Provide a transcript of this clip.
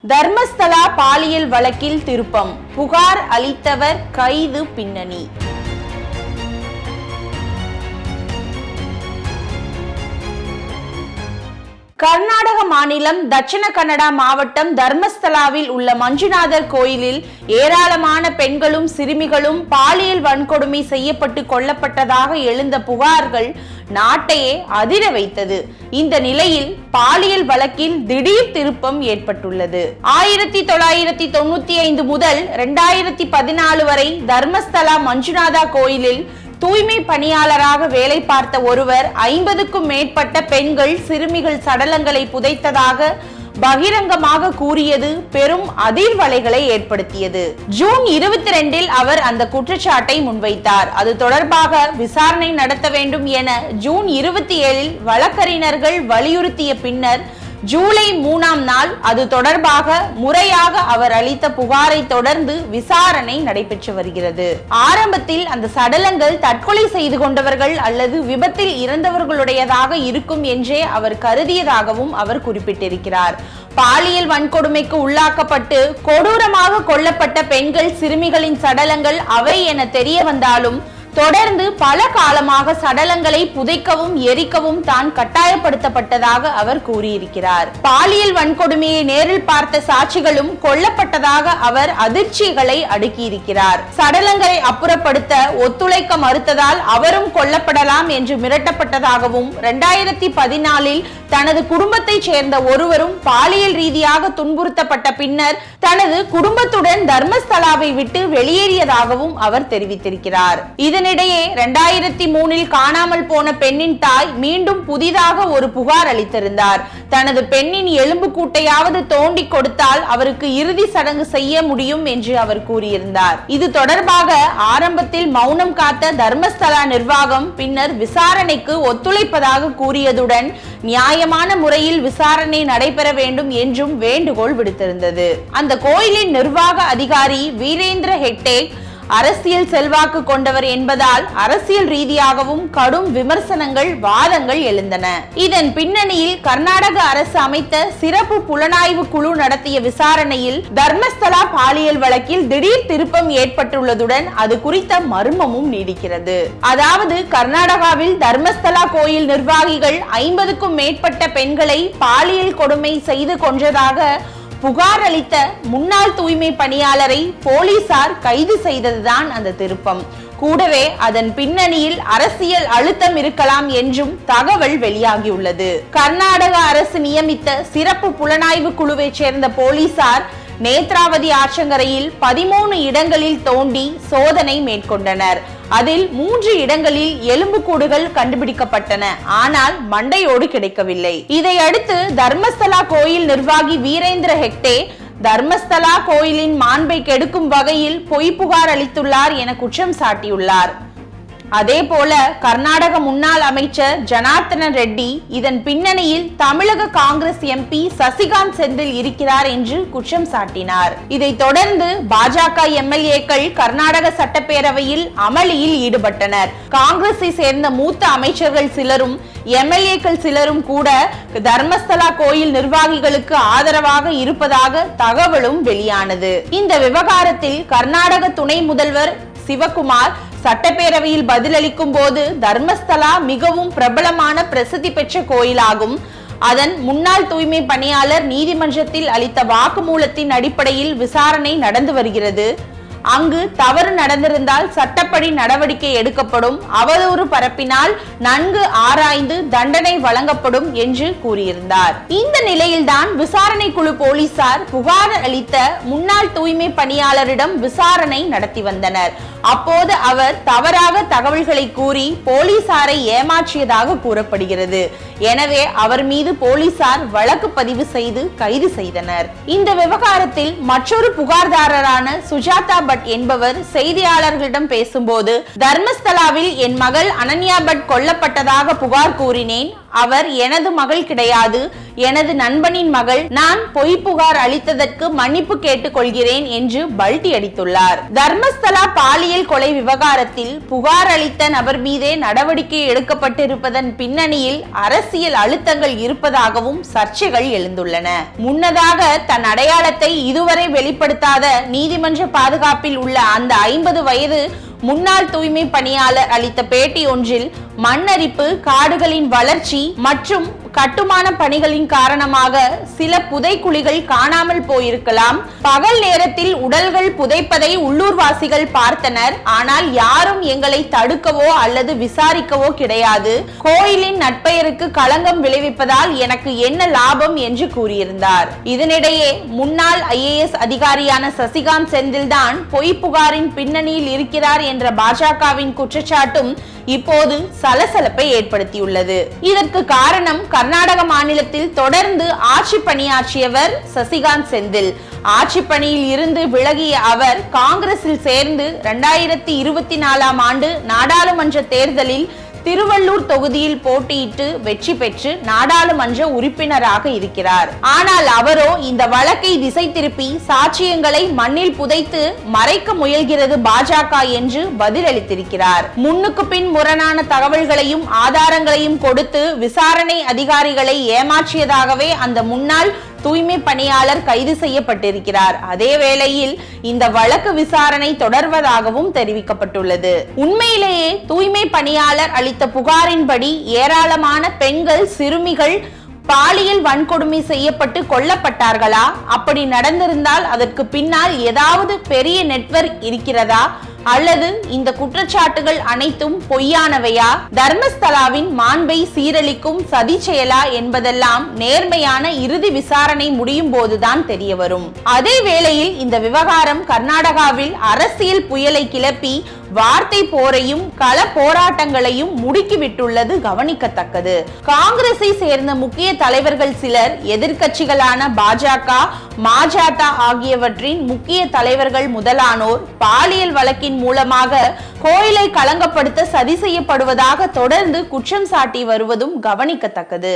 தர்மஸ்தலா பாலியல் வழக்கில் திருப்பம், புகார் அளித்தவர் கைது. பின்னணி. கர்நாடக மாநிலம் தட்சிண கன்னடா மாவட்டம் தர்மஸ்தலாவில் உள்ள மஞ்சுநாதர் கோயிலில் ஏராளமான பெண்களும் சிறுமிகளும் பாலியல் வன்கொடுமை செய்யப்பட்டு கொல்லப்பட்டதாக எழுந்த புகார்கள் நாட்டையே அதிர வைத்தது. இந்த நிலையில் பாலியல் வழக்கில் திடீர் திருப்பம் ஏற்பட்டுள்ளது. 1995 முதல் 2014 வரை தர்மஸ்தலா மஞ்சுநாதா கோயிலில் தூய்மை பணியாளராக வேலை பார்த்த ஒருவர் 50க்கும் மேற்பட்ட பெண்கள் சிறுமிகள் சடலங்களை புதைத்ததாக பகிரங்கமாக கூறியது பெரும் அதிர்வலைகளை ஏற்படுத்தியது. ஜூன் 22 அவர் அந்த குற்றச்சாட்டை முன்வைத்தார். அது தொடர்பாக விசாரணை நடத்த வேண்டும் என ஜூன் 27 வழக்கறிஞர்கள் வலியுறுத்திய பின்னர் ஜூலை 3 அது தொடர்பாக முறையாக அவர் அளித்த புகாரை தொடர்ந்து விசாரணை நடைபெற்று வருகிறது. ஆரம்பத்தில் அந்த சடலங்கள் தற்கொலை செய்து கொண்டவர்கள் அல்லது விபத்தில் இறந்தவர்களுடையதாக இருக்கும் என்றே அவர் கருதியதாகவும் அவர் குறிப்பிட்டிருக்கிறார். பாலியல் வன்கொடுமைக்கு உள்ளாக்கப்பட்டு கொடூரமாக கொல்லப்பட்ட பெண்கள் சிறுமிகளின் சடலங்கள் அவை என தெரிய வந்தாலும் தொடர்ந்து பல காலமாக சடலங்களை புதைக்கவும் எரிக்கவும் தான் கட்டாயப்படுத்தப்பட்டதாக அவர் கூறியிருக்கிறார். பாலியல் வன்கொடுமையை நேரில் பார்த்த சாட்சிகளும் கொல்லப்பட்டதாக அவர் அதிர்ச்சிகளை அடுக்கியிருக்கிறார். சடலங்களை அப்புறப்படுத்த ஒத்துழைக்க மறுத்ததால் அவரும் கொல்லப்படலாம் என்று மிரட்டப்பட்டதாகவும் 2014 தனது குடும்பத்தை சேர்ந்த ஒருவரும் பாலியல் ரீதியாக துன்புறுத்தப்பட்ட பின்னர் தனது குடும்பத்துடன் தர்மஸ்தலாவை விட்டு வெளியேறியதாகவும் அவர் தெரிவித்திருக்கிறார். இதனிடையே 2003 காணாமல் போன பெண்ணின் தாய் மீண்டும் புதிதாக ஒரு புகார் அளித்திருந்தார். தனது பெண்ணின் எலும்பு கூட்டையாவது தோண்டி கொடுத்தால் அவருக்கு இறுதி சடங்கு செய்ய முடியும் என்று அவர் கூறியிருந்தார். இது தொடர்பாக ஆரம்பத்தில் மௌனம் காத்த தர்மஸ்தலா நிர்வாகம் பின்னர் விசாரணைக்கு ஒத்துழைப்பதாக கூறியதுடன் நியாயமான முறையில் விசாரணை நடைபெற வேண்டும் என்றும் வேண்டுகோள் விடுத்திருந்தது. அந்த கோயிலின் நிர்வாக அதிகாரி வீரேந்திர ஹெக்டே அரசியல் செல்வாக்கு கொண்டவர் என்பதால் அரசியல் ரீதியாகவும் கடும் விமர்சனங்கள் வாதங்கள் எழுந்தன. இதன் பின்னணியில் கர்நாடக அரசு அமைத்த சிறப்பு புலனாய்வு குழு நடத்திய விசாரணையில் தர்மஸ்தலா பாலியல் வழக்கில் திடீர் திருப்பம் ஏற்பட்டுள்ளதுடன் அது குறித்த மர்மமும் நீடிக்கிறது. அதாவது கர்நாடகாவில் தர்மஸ்தலா கோயில் நிர்வாகிகள் 50க்கும் மேற்பட்ட பெண்களை பாலியல் கொடுமை செய்து கொன்றதாக புகார் அளித்த முன்னாள் தூய்மை பணியாளரை போலீசார் கைது செய்ததுதான் அந்த திருப்பம். கூடவே அதன் பின்னணியில் அரசியல் அழுத்தம் இருக்கலாம் என்றும் தகவல் வெளியாகியுள்ளது. கர்நாடக அரசு நியமித்த சிறப்பு புலனாய்வு குழுவை சேர்ந்த போலீசார் நேத்ராவதி ஆற்றங்கரையில் 13 இடங்களில் தோண்டி சோதனை மேற்கொண்டனர். அதில் 3 இடங்களில் எலும்புக்கூடுகள் கண்டுபிடிக்கப்பட்டன. ஆனால் மண்டையோடு கிடைக்கவில்லை. இதையடுத்து தர்மஸ்தலா கோயில் நிர்வாகி வீரேந்திர ஹெக்டே தர்மஸ்தலா கோயிலின் மாண்பை கெடுக்கும் வகையில் பொய் புகார் அளித்துள்ளார் என குற்றம் சாட்டியுள்ளார். அதே போல கர்நாடக முன்னாள் அமைச்சர் ஜனார்த்தன ரெட்டி இதன் பின்னணியில் தமிழக காங்கிரஸ் எம்பி சசிகாந்த் செந்தில் இருக்கிறார் என்று குற்றம் சாட்டினார். இதைத் தொடர்ந்து பாஜக எம்எல்ஏக்கள் கர்நாடக சட்டப்பேரவையில் அமளியில் ஈடுபட்டனர். காங்கிரஸை சேர்ந்த மூத்த அமைச்சர்கள் சிலரும் எம்எல்ஏக்கள் சிலரும் கூட தர்மஸ்தலா கோயில் நிர்வாகிகளுக்கு ஆதரவாக இருப்பதாக தகவலும் வெளியானது. இந்த விவகாரத்தில் கர்நாடக துணை முதல்வர் சிவகுமார் சட்டப்பேரவையில் பதிலளிக்கும் போது தர்மஸ்தலா மிகவும் பிரபலமான பிரசித்தி பெற்ற கோயிலாகும். அதன் முன்னாள் தூய்மை பணியாளர் நீதிமன்றத்தில் அளித்த வாக்குமூலத்தின் அடிப்படையில் விசாரணை நடந்து வருகிறது. அங்கு தவறு நடந்திருந்தால் சட்டப்படி நடவடிக்கை எடுக்கப்படும். அவதூறு பரப்பினால் நன்கு ஆராய்ந்து தண்டனை வழங்கப்படும் என்று கூறியிருந்தார். இந்த நிலையில்தான் விசாரணை குழு போலீசார் புகார் அளித்த முன்னாள் தூய்மை பணியாளரிடம் விசாரணை நடத்தி வந்தனர். அப்போது அவர் தவறாக தகவல்களை கூறி போலீசாரை ஏமாற்றியதாக கூறப்படுகிறது. எனவே அவர் மீது போலீசார் வழக்கு பதிவு செய்து கைது செய்தனர். இந்த விவகாரத்தில் மற்றொரு புகார்தாரரான சுஜாதா பட் என்பவர் செய்தியாளர்களிடம் பேசும்போது, தர்மஸ்தலாவில் என் மகள் அனன்யா பட் கொல்லப்பட்டதாக புகார் கூறினேன். அவர் எனது மகள் கிடையாது, எனது நண்பனின் மகள். நான் பொய் புகார் அளித்ததற்கு மன்னிப்பு கேட்டுக் கொள்கிறேன் என்று பல்டி அடித்துள்ளார். தர்மஸ்தலா பாலியல் கொலை விவகாரத்தில் புகார் அளித்த நபர் மீதே நடவடிக்கை எடுக்கப்பட்டிருப்பதன் பின்னணியில் அரசியல் அழுத்தங்கள் இருப்பதாகவும் சர்ச்சைகள் எழுந்துள்ளன. முன்னதாக தன் அடையாளத்தை இதுவரை வெளிப்படுத்தாத நீதிமன்ற பாதுகாப்பில் உள்ள அந்த 50 வயது முன்னாள் தூய்மை பணியாளர் அளித்த பேட்டி ஒன்றில் மண்ணரிப்பு, காடுகளின் வளர்ச்சி மற்றும் கட்டுமான பணிகளின் காரணமாக சில புதைக்குழிகள் காணாமல் போயிருக்கலாம். பகல் நேரத்தில் உடல்கள் புதைப்பதை உள்ளூர்வாசிகள் பார்த்தனர். ஆனால் யாரும் எங்களை தடுக்கவோ அல்லது விசாரிக்கவோ கிடையாது. கோயிலின் நட்பெயருக்கு களங்கம் விளைவிப்பதால் எனக்கு என்ன லாபம் என்று கூறியிருந்தார். இதனிடையே முன்னாள் IAS அதிகாரியான சசிகாந்த் செந்தில் தான் பொய் புகாரின் பின்னணியில் இருக்கிறார் என்ற பாஜகவின் குற்றச்சாட்டும் இப்போது சலசலப்பை ஏற்படுத்தியுள்ளது. இதற்கு காரணம் கர்நாடக மாநிலத்தில் தொடர்ந்து ஆட்சி பணியாற்றியவர் சசிகாந்த் செந்தில். ஆட்சி பணியில் இருந்து விலகிய அவர் காங்கிரஸில் சேர்ந்து 2024 ஆண்டு நாடாளுமன்ற தேர்தலில் திருவள்ளூர் தொகுதியில் போட்டியிட்டு வெற்றி பெற்று நாடாளுமன்ற உறுப்பினராக இருக்கிறார். ஆனால் அவரோ இந்த வழக்கை திசை திருப்பி சாட்சியங்களை மண்ணில் புதைத்து மறைக்க முயல்கிறது பாஜக என்று பதிலளித்திருக்கிறார். முன்னுக்கு பின் முரணான தகவல்களையும் ஆதாரங்களையும் கொடுத்து விசாரணை அதிகாரிகளை ஏமாற்றியதாகவே அந்த முன்னாள் தூய்மை பணியாளர் கைது செய்யப்பட்டிருக்கிறார். அதே வேளையில் இந்த வழக்கு விசாரணை தொடர்வதாகவும் தெரிவிக்கப்பட்டுள்ளது. உண்மையிலேயே தூய்மை பணியாளர் அளித்த புகாரின்படி ஏராளமான பெண்கள், சிறுமிகள் பாலியல் வன்கொடுமை செய்யப்பட்டு கொல்லப்பட்டார்களா? அப்படி நடந்திருந்தால் அதற்கு பின்னால் ஏதாவது பெரிய நெட்வொர்க் இருக்கிறதா? அல்லது இந்த குற்றச்சாட்டுகள் அனைத்தும் பொய்யானவையா? தர்மஸ்தலாவின் மாண்பை சீரழிக்கும் சதி செயலா என்பதெல்லாம் நேர்மையான இறுதி விசாரணை முடியும் போதுதான் தெரிய வரும். அதே வேளையில் இந்த விவகாரம் கர்நாடகாவில் அரசியல் புயலை கிளப்பி வார்த்தை போரையும் கள போராட்டங்களையும் முடுக்கிவிட்டுள்ளது கவனிக்கத்தக்கது. காங்கிரஸை சேர்ந்த முக்கிய தலைவர்கள் சிலர், எதிர்க்கட்சிகளான பாஜக, மஜத ஆகியவற்றின் முக்கிய தலைவர்கள் முதலானோர் பாலியல் வழக்கின் மூலமாக கோயிலை களங்கப்படுத்த சதி செய்யப்படுவதாக தொடர்ந்து குற்றம் சாட்டி வருவதும் கவனிக்கத்தக்கது.